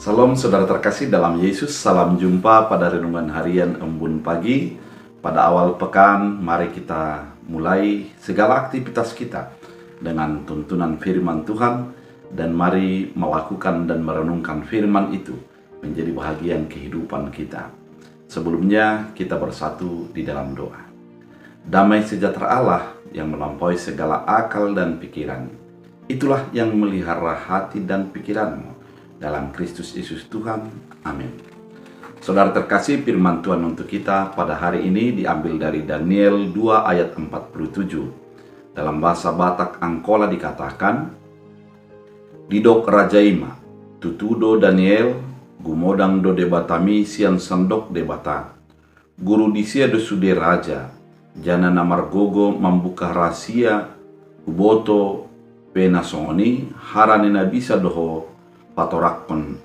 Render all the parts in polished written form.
Salam saudara terkasih dalam Yesus, salam jumpa pada renungan harian Embun Pagi. Pada awal pekan, mari kita mulai segala aktivitas kita dengan tuntunan firman Tuhan, dan mari melakukan dan merenungkan firman itu menjadi bahagian kehidupan kita. Sebelumnya kita bersatu di dalam doa. Damai sejahtera Allah yang melampaui segala akal dan pikiran, itulah yang melihara hati dan pikiranmu dalam Kristus Yesus Tuhan. Amin. Saudara terkasih, firman Tuhan untuk kita pada hari ini diambil dari Daniel 2 ayat 47. Dalam bahasa Batak Angkola dikatakan, Didok Rajaima, tutudo Daniel, gumodang do debatami sian sandok debata. Guru disia do sude raja, jana namar gogo membuka rahasia, uboto penasoni, haranina bisa doho, patorakon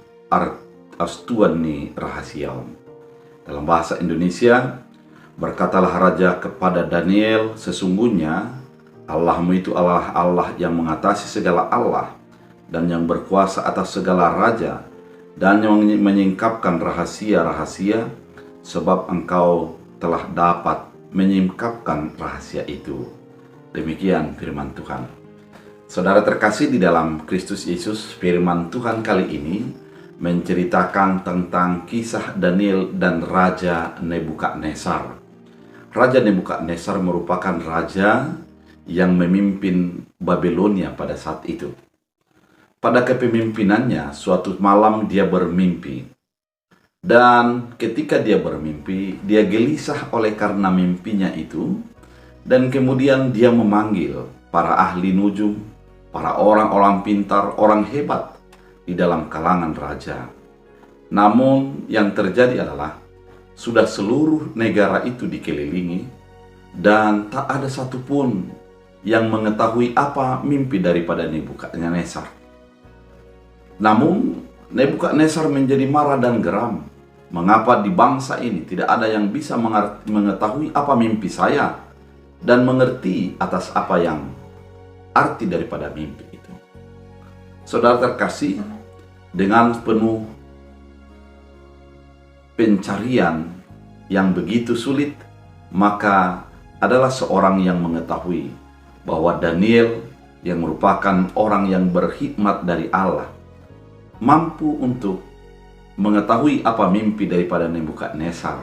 astuan ni rahasiaum. Dalam bahasa Indonesia, berkatalah raja kepada Daniel, sesungguhnya Allahmu itu Allah yang mengatasi segala Allah dan yang berkuasa atas segala raja dan yang menyingkapkan rahasia-rahasia, sebab engkau telah dapat menyingkapkan rahasia itu. Demikian firman Tuhan. Saudara terkasih di dalam Kristus Yesus, firman Tuhan kali ini menceritakan tentang kisah Daniel dan Raja Nebukadnezar. Raja Nebukadnezar merupakan raja yang memimpin Babilonia pada saat itu. Pada kepemimpinannya, suatu malam dia bermimpi. Dan ketika dia bermimpi, dia gelisah oleh karena mimpinya itu. Dan kemudian dia memanggil para ahli nujum, para orang-orang pintar, orang hebat di dalam kalangan raja. Namun yang terjadi adalah sudah seluruh negara itu dikelilingi dan tak ada satupun yang mengetahui apa mimpi daripada Nebukadnezar. Namun Nebukadnezar menjadi marah dan geram. Mengapa di bangsa ini tidak ada yang bisa mengetahui apa mimpi saya dan mengerti atas apa yang arti daripada mimpi itu. Saudara terkasih, dengan penuh pencarian yang begitu sulit, maka adalah seorang yang mengetahui bahwa Daniel yang merupakan orang yang berhikmat dari Allah mampu untuk mengetahui apa mimpi daripada Nebukadnezar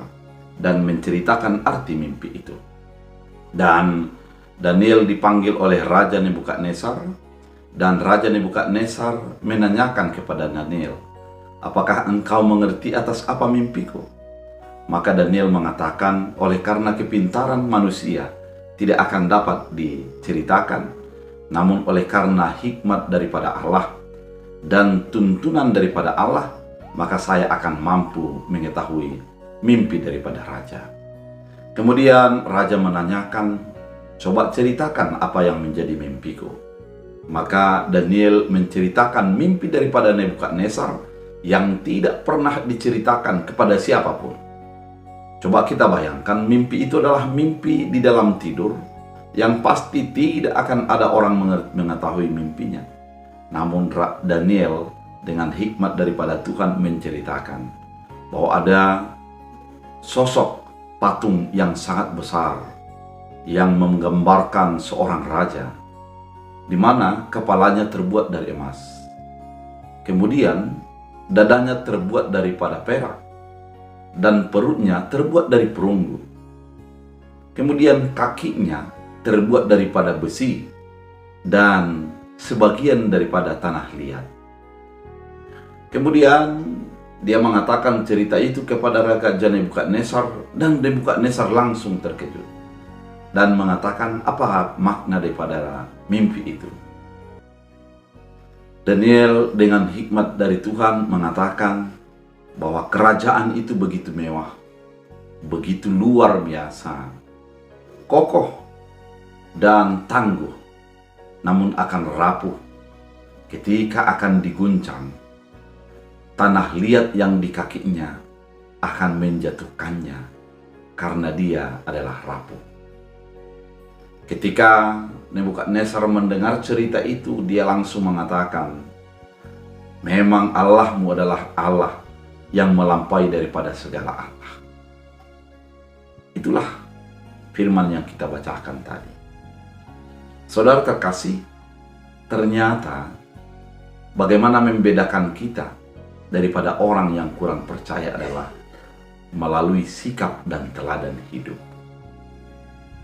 dan menceritakan arti mimpi itu. Dan Daniel dipanggil oleh Raja Nebukadnezar, dan Raja Nebukadnezar menanyakan kepada Daniel, apakah engkau mengerti atas apa mimpiku? Maka Daniel mengatakan, oleh karena kepintaran manusia tidak akan dapat diceritakan, namun oleh karena hikmat daripada Allah dan tuntunan daripada Allah, maka saya akan mampu mengetahui mimpi daripada Raja. Kemudian Raja menanyakan, coba ceritakan apa yang menjadi mimpiku. Maka Daniel menceritakan mimpi daripada Nebukadnezar yang tidak pernah diceritakan kepada siapapun. Coba kita bayangkan, mimpi itu adalah mimpi di dalam tidur yang pasti tidak akan ada orang mengetahui mimpinya. Namun Daniel dengan hikmat daripada Tuhan menceritakan bahwa ada sosok patung yang sangat besar yang menggambarkan seorang raja, di mana kepalanya terbuat dari emas. Kemudian dadanya terbuat daripada perak, dan perutnya terbuat dari perunggu. Kemudian kakinya terbuat daripada besi, dan sebagian daripada tanah liat. Kemudian dia mengatakan cerita itu kepada Raja Nebukadnezar, dan Nebukadnezar langsung terkejut dan mengatakan apa makna daripada mimpi itu. Daniel dengan hikmat dari Tuhan mengatakan bahwa kerajaan itu begitu mewah, begitu luar biasa, kokoh dan tangguh, namun akan rapuh ketika akan diguncang. Tanah liat yang di kakinya akan menjatuhkannya karena dia adalah rapuh. Ketika Nebukadnezar mendengar cerita itu, dia langsung mengatakan, Memang Allahmu adalah Allah yang melampaui daripada segala Allah. Itulah firman yang kita bacakan tadi. Saudara terkasih, ternyata bagaimana membedakan kita daripada orang yang kurang percaya adalah melalui sikap dan teladan hidup.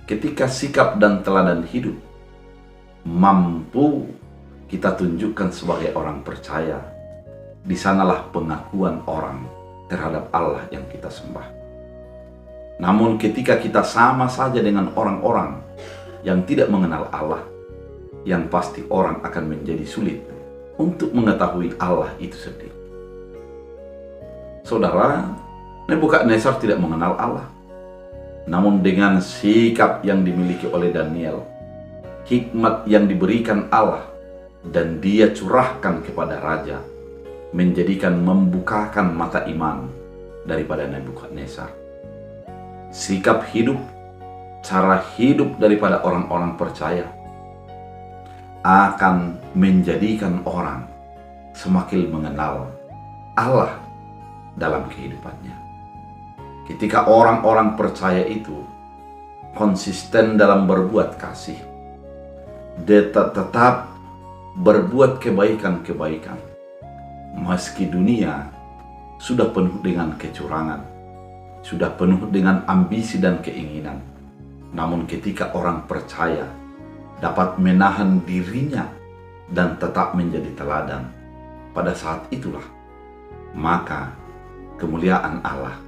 Ketika sikap dan teladan hidup mampu kita tunjukkan sebagai orang percaya, di sanalah pengakuan orang terhadap Allah yang kita sembah. Namun ketika kita sama saja dengan orang-orang yang tidak mengenal Allah, yang pasti orang akan menjadi sulit untuk mengetahui Allah itu sendiri. Saudara, Nebukadnezar tidak mengenal Allah. Namun dengan sikap yang dimiliki oleh Daniel, hikmat yang diberikan Allah dan dia curahkan kepada raja, menjadikan membukakan mata iman daripada Nebukadnezar. Sikap hidup, cara hidup daripada orang-orang percaya akan menjadikan orang semakin mengenal Allah dalam kehidupannya. Ketika orang-orang percaya itu konsisten dalam berbuat kasih, dia tetap berbuat kebaikan-kebaikan, meski dunia sudah penuh dengan kecurangan, sudah penuh dengan ambisi dan keinginan. Namun ketika orang percaya dapat menahan dirinya dan tetap menjadi teladan, pada saat itulah maka kemuliaan Allah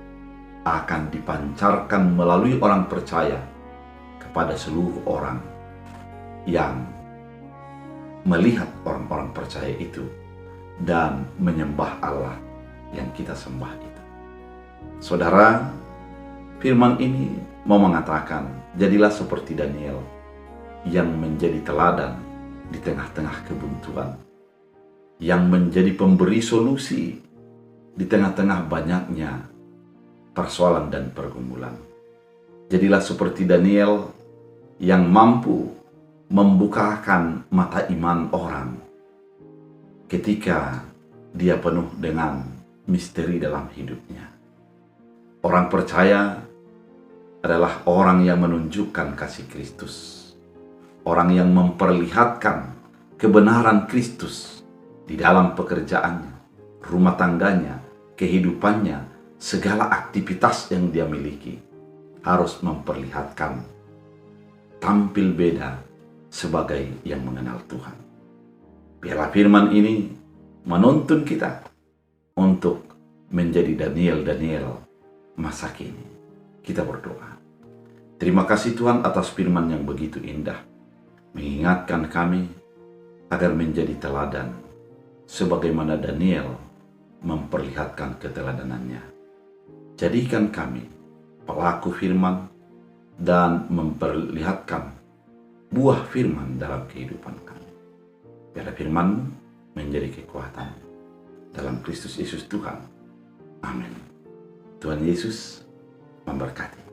akan dipancarkan melalui orang percaya kepada seluruh orang yang melihat orang-orang percaya itu dan menyembah Allah yang kita sembah itu. Saudara, firman ini mau mengatakan, jadilah seperti Daniel yang menjadi teladan di tengah-tengah kebuntuan, yang menjadi pemberi solusi di tengah-tengah banyaknya persoalan dan pergumulan. Jadilah seperti Daniel yang mampu membukakan mata iman orang ketika dia penuh dengan misteri dalam hidupnya. Orang percaya adalah orang yang menunjukkan kasih Kristus, orang yang memperlihatkan kebenaran Kristus di dalam pekerjaannya, rumah tangganya, kehidupannya, segala aktivitas yang dia miliki harus memperlihatkan tampil beda sebagai yang mengenal Tuhan. Biarlah firman ini menuntun kita untuk menjadi Daniel masa kini. Kita berdoa. Terima kasih Tuhan atas firman yang begitu indah, mengingatkan kami agar menjadi teladan sebagaimana Daniel memperlihatkan keteladanannya. Jadikan kami pelaku firman dan memperlihatkan buah firman dalam kehidupan kami. Biarlah firman menjadi kekuatan dalam Kristus Yesus Tuhan. Amin. Tuhan Yesus memberkati.